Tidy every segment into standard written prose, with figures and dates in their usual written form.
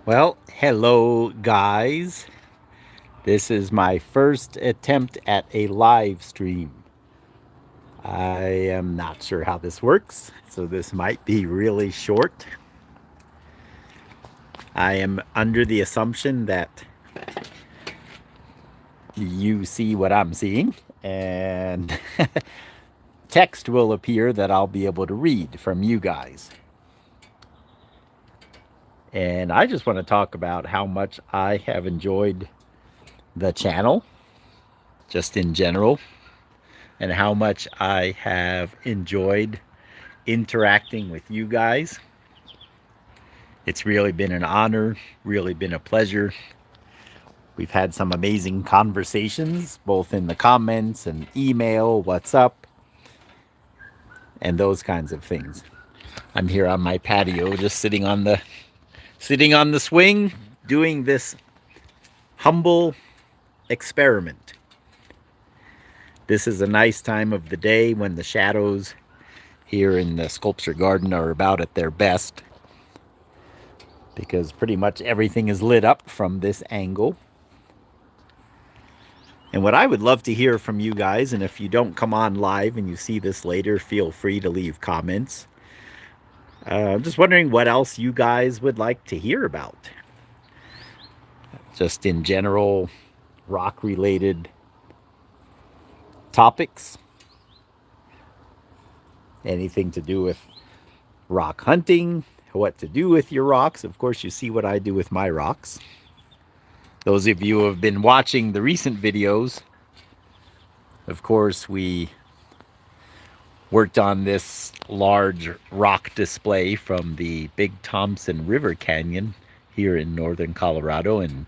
Well, hello guys. This is my first attempt at a live stream. I am not sure how this works, so this might be really short. I am under the assumption that you see what I'm seeing, and text will appear that I'll be able to read from you guys. And I just want to talk about how much I have enjoyed the channel, just in general, and how much I have enjoyed interacting with you guys. It's really been an honor, really been a pleasure. We've had some amazing conversations, both in the comments and email, what's up, and those kinds of things. I'm here on my patio, just sitting on the swing, doing this humble experiment. This is a nice time of the day when the shadows here in the sculpture garden are about at their best, because pretty much everything is lit up from this angle. And what I would love to hear from you guys, and if you don't come on live and you see this later, feel free to leave comments. I'm just wondering what else you guys would like to hear about. Just in general, rock related topics. Anything to do with rock hunting, what to do with your rocks. Of course, you see what I do with my rocks. Those of you who have been watching the recent videos, of course, we worked on this large rock display from the Big Thompson River Canyon here in northern Colorado. And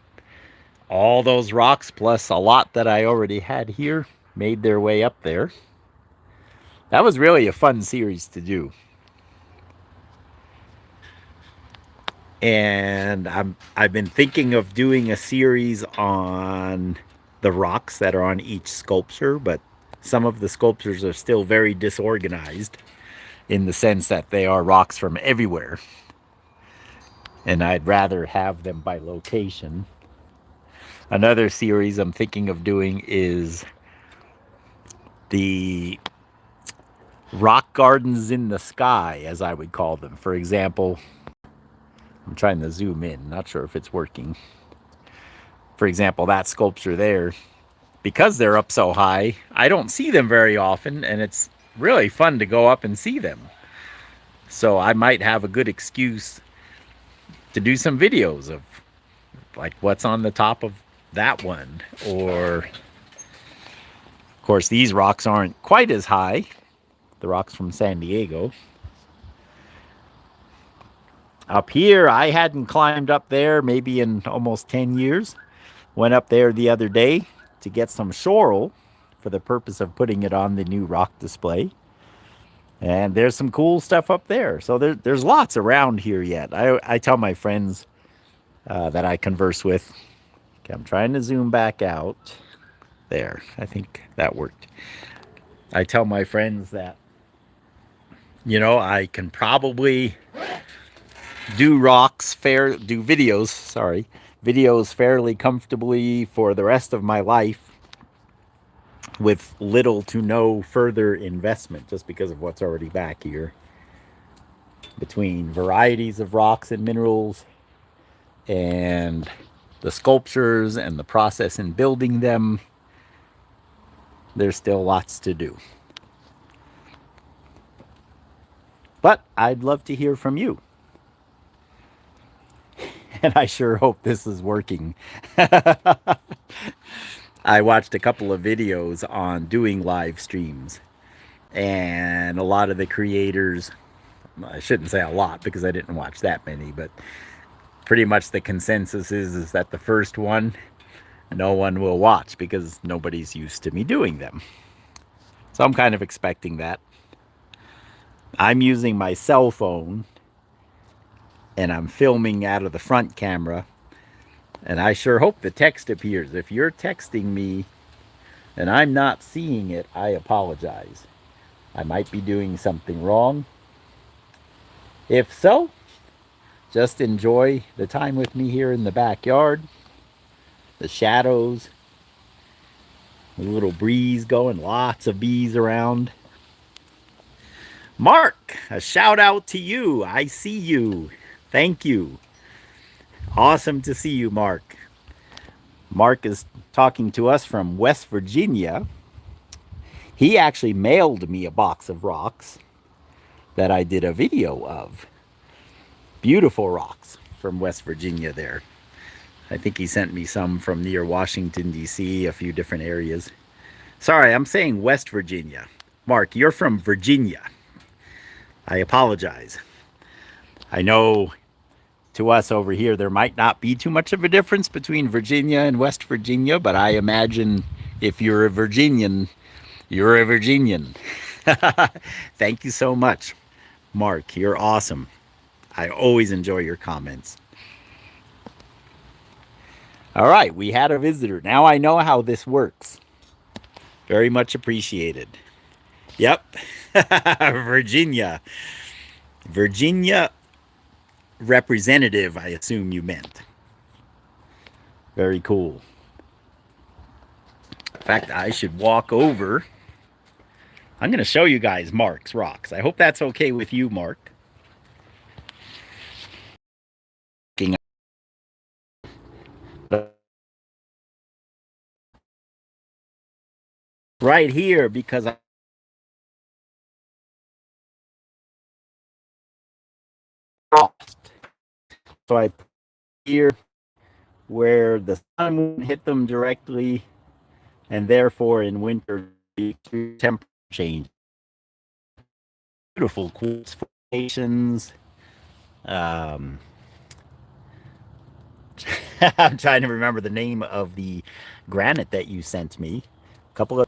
all those rocks, plus a lot that I already had here, made their way up there. That was really a fun series to do. And I've been thinking of doing a series on the rocks that are on each sculpture, but some of the sculptures are still very disorganized in the sense that they are rocks from everywhere. And I'd rather have them by location. Another series I'm thinking of doing is the rock gardens in the sky, as I would call them. For example, I'm trying to zoom in, not sure if it's working. For example, that sculpture there, because they're up so high, I don't see them very often, and it's really fun to go up and see them. So I might have a good excuse to do some videos of like what's on the top of that one. Or, of course, these rocks aren't quite as high, the rocks from San Diego. Up here, I hadn't climbed up there maybe in almost 10 years. Went up there the other day to get some sorrel for the purpose of putting it on the new rock display. And there's some cool stuff up there. So there's lots around here yet. I tell my friends that I converse with, okay, I'm trying to zoom back out. There, I think that worked. I tell my friends that, I can probably do videos fairly comfortably for the rest of my life with little to no further investment, just because of what's already back here. Between varieties of rocks and minerals and the sculptures and the process in building them, there's still lots to do. But I'd love to hear from you. And I sure hope this is working. I watched a couple of videos on doing live streams, and a lot of the creators, I shouldn't say a lot because I didn't watch that many, but pretty much the consensus is that the first one no one will watch because nobody's used to me doing them. So I'm kind of expecting that. I'm using my cell phone and I'm filming out of the front camera, and I sure hope the text appears. If you're texting me and I'm not seeing it, I apologize. I might be doing something wrong. If so, Just enjoy the time with me here in the backyard. The shadows, a little breeze going, lots of bees around. Mark, a shout out to you. I see you. Thank you. Awesome to see you, Mark. Mark is talking to us from West Virginia. He actually mailed me a box of rocks that I did a video of. Beautiful rocks from West Virginia there. I think he sent me some from near Washington, D.C., a few different areas. Sorry, I'm saying West Virginia. Mark, you're from Virginia. I apologize. I know to us over here there might not be too much of a difference between Virginia and West Virginia, but I imagine if you're a Virginian, you're a Virginian. Thank you so much, Mark. You're awesome. I always enjoy your comments. All right, we had a visitor. Now I know how this works. Very much appreciated. Yep. Virginia. Virginia representative, I assume you meant. Very cool. In fact, I should walk over. I'm going to show you guys Mark's rocks. I hope that's okay with you, Mark. Right here because I lost. So I put here where the sun won't hit them directly, and therefore in winter temperature change. Beautiful quartz formations. Um, I'm trying to remember the name of the granite that you sent me. A couple of.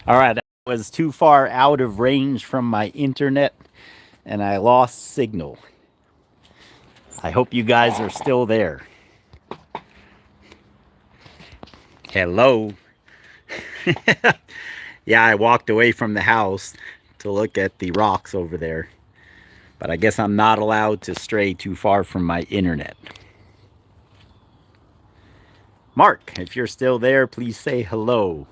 All right, that was too far out of range from my internet, and I lost signal. I hope you guys are still there. Hello. Yeah, I walked away from the house to look at the rocks over there. But I guess I'm not allowed to stray too far from my internet. Mark, if you're still there, please say hello.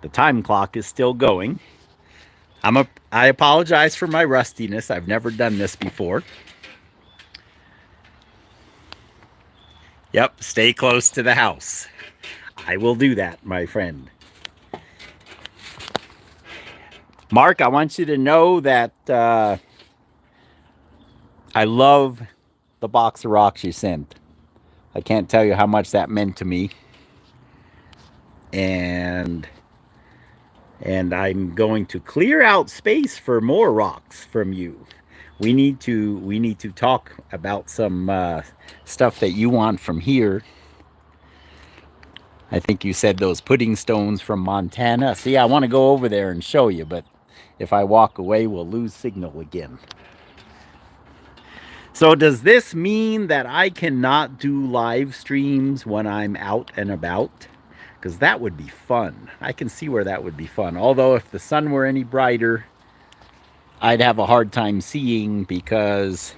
The time clock is still going. I apologize for my rustiness. I've never done this before. Yep, stay close to the house. I will do that, my friend. Mark, I want you to know that I love the box of rocks you sent. I can't tell you how much that meant to me. And I'm going to clear out space for more rocks from you. We need to talk about some stuff that you want from here. I think you said those pudding stones from Montana. See, I want to go over there and show you, but if I walk away, we'll lose signal again. So does this mean that I cannot do live streams when I'm out and about? Because that would be fun. I can see where that would be fun. Although if the sun were any brighter, I'd have a hard time seeing because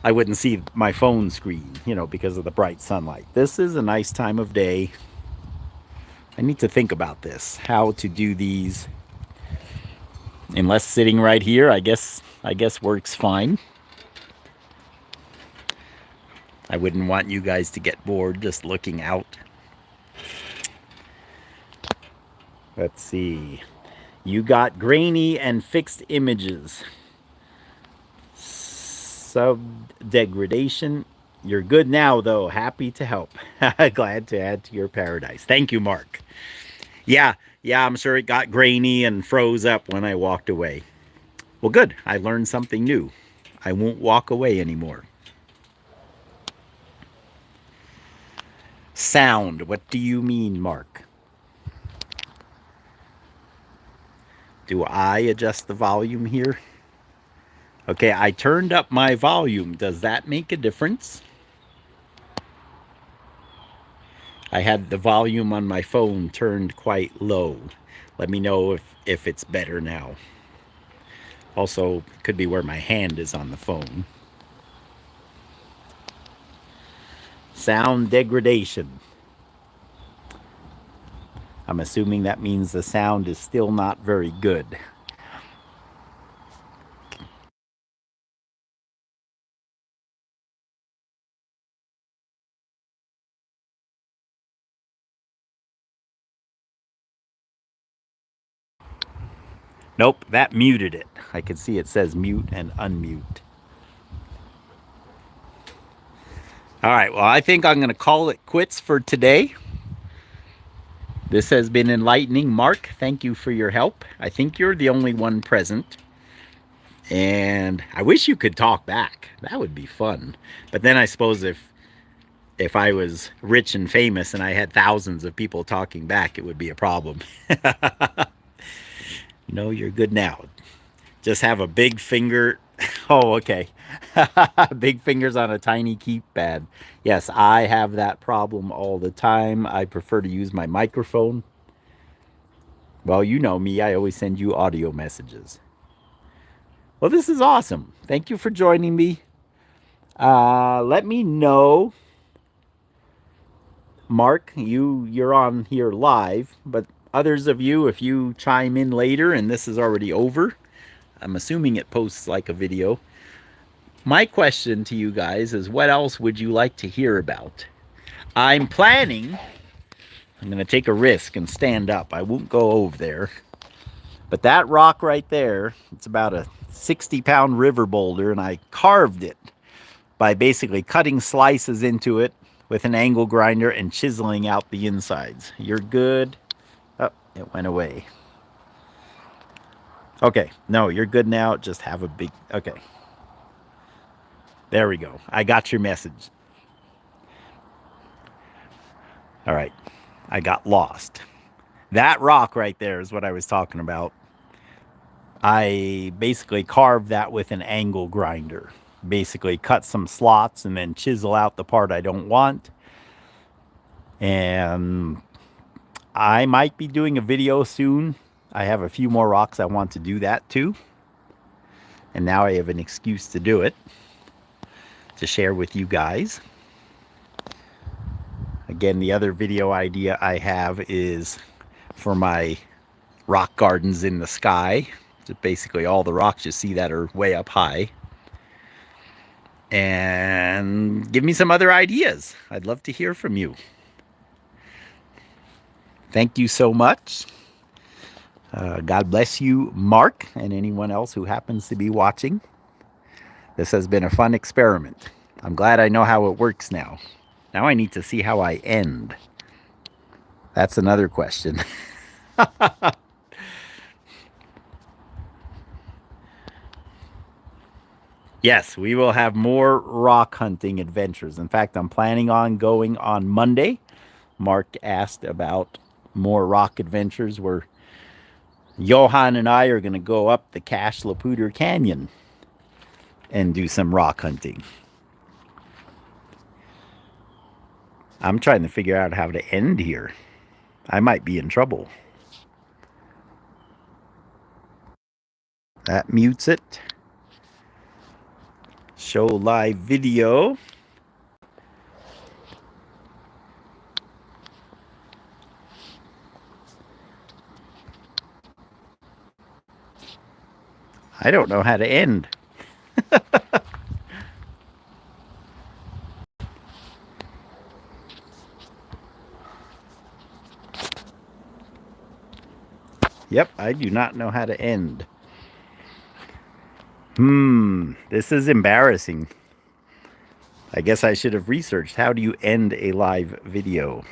I wouldn't see my phone screen, because of the bright sunlight. This is a nice time of day. I need to think about this, how to do these. Unless sitting right here, I guess works fine. I wouldn't want you guys to get bored just looking out. Let's see. You got grainy and fixed images. Sub-degradation. You're good now, though. Happy to help. Glad to add to your paradise. Thank you, Mark. Yeah, I'm sure it got grainy and froze up when I walked away. Well, good. I learned something new. I won't walk away anymore. Sound. What do you mean, Mark? Do I adjust the volume here? Okay, I turned up my volume. Does that make a difference? I had the volume on my phone turned quite low. Let me know if it's better now. Also, could be where my hand is on the phone. Sound degradation. I'm assuming that means the sound is still not very good. Nope, that muted it. I can see it says mute and unmute. All right, well, I think I'm going to call it quits for today. This has been enlightening. Mark, thank you for your help. I think you're the only one present. And I wish you could talk back. That would be fun. But then I suppose if I was rich and famous and I had thousands of people talking back, it would be a problem. No, you're good now. Just have a big finger. Oh, okay. Big fingers on a tiny keypad. Yes, I have that problem all the time. I prefer to use my microphone. Well, you know me. I always send you audio messages. Well, this is awesome. Thank you for joining me. Let me know, Mark, you're on here live, but others of you, if you chime in later and this is already over, I'm assuming it posts like a video. My question to you guys is, what else would you like to hear about? I'm going to take a risk and stand up. I won't go over there. But that rock right there, it's about a 60-pound river boulder, and I carved it by basically cutting slices into it with an angle grinder and chiseling out the insides. You're good. Oh, it went away. Okay, no, you're good now. Just have a big, okay. There we go. I got your message. All right, I got lost. That rock right there is what I was talking about. I basically carved that with an angle grinder. Basically cut some slots and then chisel out the part I don't want. And I might be doing a video soon. I have a few more rocks I want to do that too. And now I have an excuse to do it, to share with you guys. Again, the other video idea I have is for my rock gardens in the sky. Just basically all the rocks you see that are way up high. And give me some other ideas. I'd love to hear from you. Thank you so much. God bless you, Mark, and anyone else who happens to be watching. This has been a fun experiment. I'm glad I know how it works now. Now I need to see how I end. That's another question. Yes, we will have more rock hunting adventures. In fact, I'm planning on going on Monday. Mark asked about more rock adventures where Johan and I are going to go up the Cache Laputer Canyon and do some rock hunting. I'm trying to figure out how to end here. I might be in trouble. That mutes it. Show live video. I don't know how to end. Yep, I do not know how to end. This is embarrassing. I guess I should have researched how do you end a live video.